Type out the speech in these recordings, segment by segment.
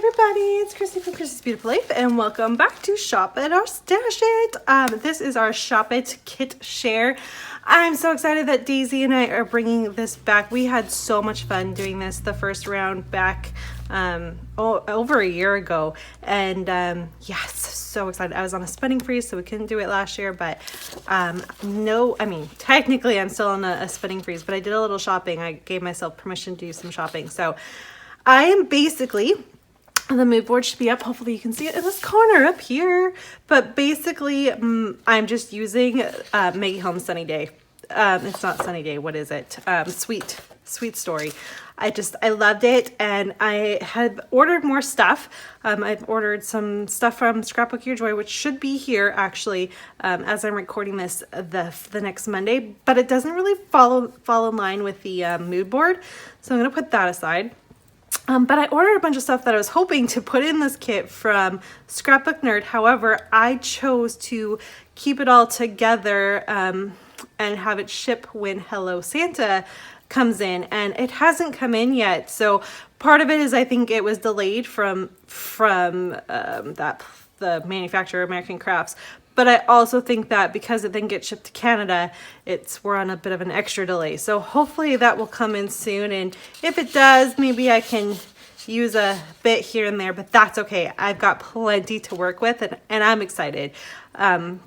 everybody, it's Christy from Christy's Beautiful Life and welcome back to Shop It or Stash It. This is our Shop It kit share. I'm so excited that Daisy and I are bringing this back. We had so much fun doing this the first round back over a year ago, and yes, so excited. I was on a spending freeze, so we couldn't do it last year, but technically I'm still on a spending freeze, but I did a little shopping. I gave myself permission to do some shopping, so I am basically, the mood board should be up. Hopefully you can see it in this corner up here. But basically, I'm just using Maggie Holmes' Sunny Day. It's not Sunny Day. What is it? Sweet Story. I loved it, and I had ordered more stuff. I've ordered some stuff from Scrapbook Your Joy, which should be here actually as I'm recording this the next Monday. But it doesn't really fall in line with the mood board, so I'm gonna put that aside. But I ordered a bunch of stuff that I was hoping to put in this kit from Scrapbook Nerd. However, I chose to keep it all together and have it ship when Hello Santa comes in, and it hasn't come in yet. So part of it is I think it was delayed from the manufacturer, American Crafts. But I also think that because it then gets shipped to Canada, we're on a bit of an extra delay. So hopefully that will come in soon. And if it does, maybe I can use a bit here and there, but that's okay. I've got plenty to work with, and I'm excited. I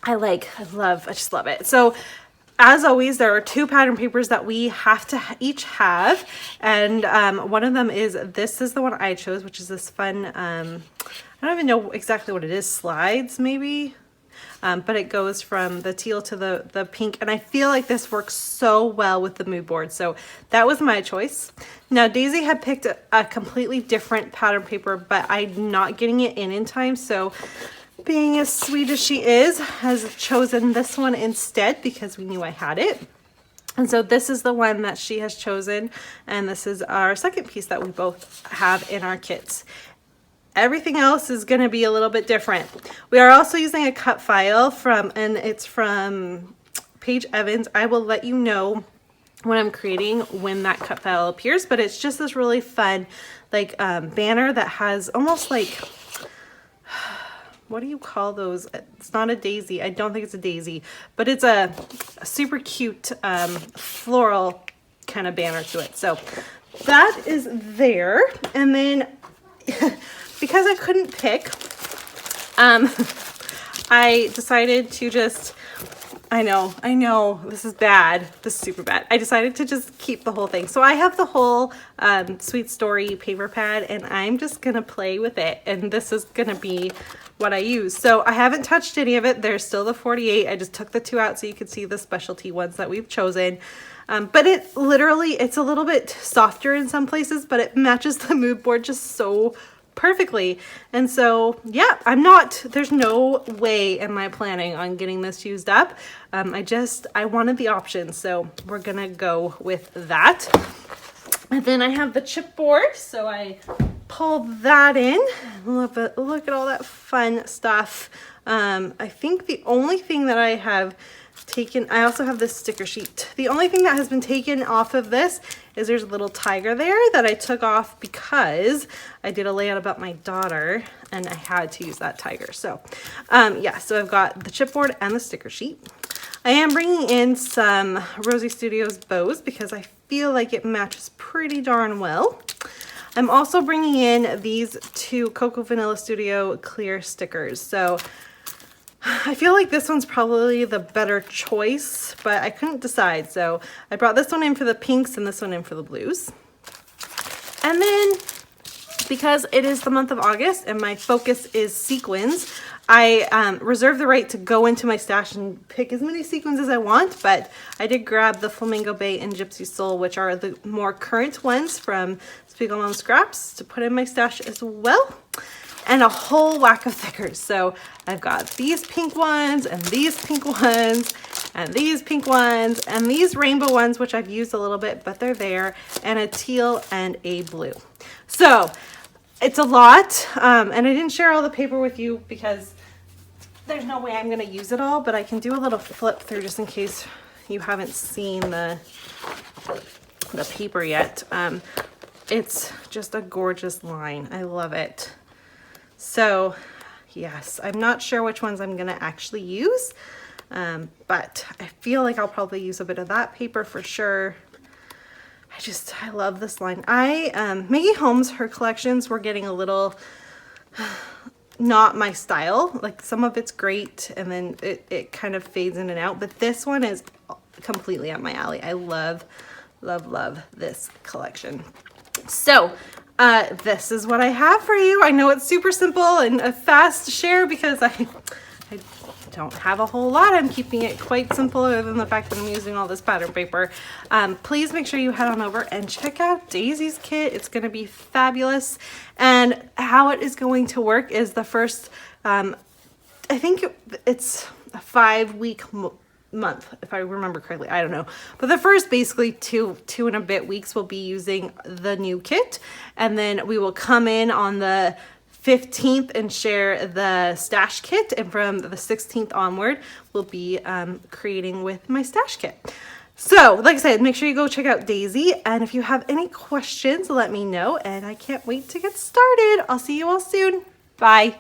just love it. So as always, there are 2 pattern papers that we have to each have. And one of them this is the one I chose, which is this fun, I don't even know exactly what it is, slides maybe? But it goes from the teal to the pink, and I feel like this works so well with the mood board, so that was my choice. Now Daisy had picked a completely different pattern paper, but I'm not getting it in time, so being as sweet as she is, has chosen this one instead because we knew I had it. And so this is the one that she has chosen, and this is our second piece that we both have in our kits. Everything else is going to be a little bit different. We are also using a cut file and it's from Paige Evans. I will let you know when I'm creating when that cut file appears, but it's just this really fun banner that has almost like, what do you call those? It's not a daisy. I don't think it's a daisy, but it's a super cute floral kind of banner to it. So that is there. And then because I couldn't pick, I decided to just, I know, this is bad. This is super bad. I decided to just keep the whole thing. So I have the whole Sweet Story paper pad, and I'm just going to play with it. And this is going to be what I use. So I haven't touched any of it. There's still the 48. I just took the 2 out so you can see the specialty ones that we've chosen. But it's a little bit softer in some places, but it matches the mood board just so perfectly. And so, yeah, there's no way am I planning on getting this used up. I wanted the option, so we're gonna go with that. And then I have the chipboard, so I pulled that in. Look at all that fun stuff. I think the only thing that I have taken, I also have this sticker sheet. The only thing that has been taken off of this is there's a little tiger there that I took off because I did a layout about my daughter and I had to use that tiger. So yeah, so I've got the chipboard and the sticker sheet. I am bringing in some Rosie Studios bows because I feel like it matches pretty darn well. I'm also bringing in these 2 Cocoa Vanilla Studio clear stickers. So I feel like this one's probably the better choice, but I couldn't decide. So I brought this one in for the pinks and this one in for the blues. And then because it is the month of August and my focus is sequins, I reserve the right to go into my stash and pick as many sequins as I want, but I did grab the Flamingo Bay and Gypsy Soul, which are the more current ones from Spiegelman Scraps, to put in my stash as well. And a whole whack of thickers. So I've got these pink ones and these pink ones and these pink ones and these rainbow ones, which I've used a little bit, but they're there, and a teal and a blue. So it's a lot. And I didn't share all the paper with you because there's no way I'm going to use it all, but I can do a little flip through just in case you haven't seen the paper yet. It's just a gorgeous line. I love it. So yes, I'm not sure which ones I'm gonna actually use, but I feel like I'll probably use a bit of that paper for sure. I love this line. Maggie Holmes, her collections were getting a little not my style. Like some of it's great and then it kind of fades in and out, but this one is completely up my alley. I love, love, love this collection. So this is what I have for you. I know it's super simple and a fast share because I don't have a whole lot. I'm keeping it quite simple other than the fact that I'm using all this pattern paper. Please make sure you head on over and check out Daisy's kit. It's going to be fabulous. And how it is going to work is the first, I think it's a 5-week month, if I remember correctly. I don't know. But the first basically two and a bit weeks we'll be using the new kit. And then we will come in on the 15th and share the stash kit, and from the 16th onward we'll be creating with my stash kit. So like I said, make sure you go check out Daisy, and if you have any questions let me know, and I can't wait to get started. I'll see you all soon. Bye.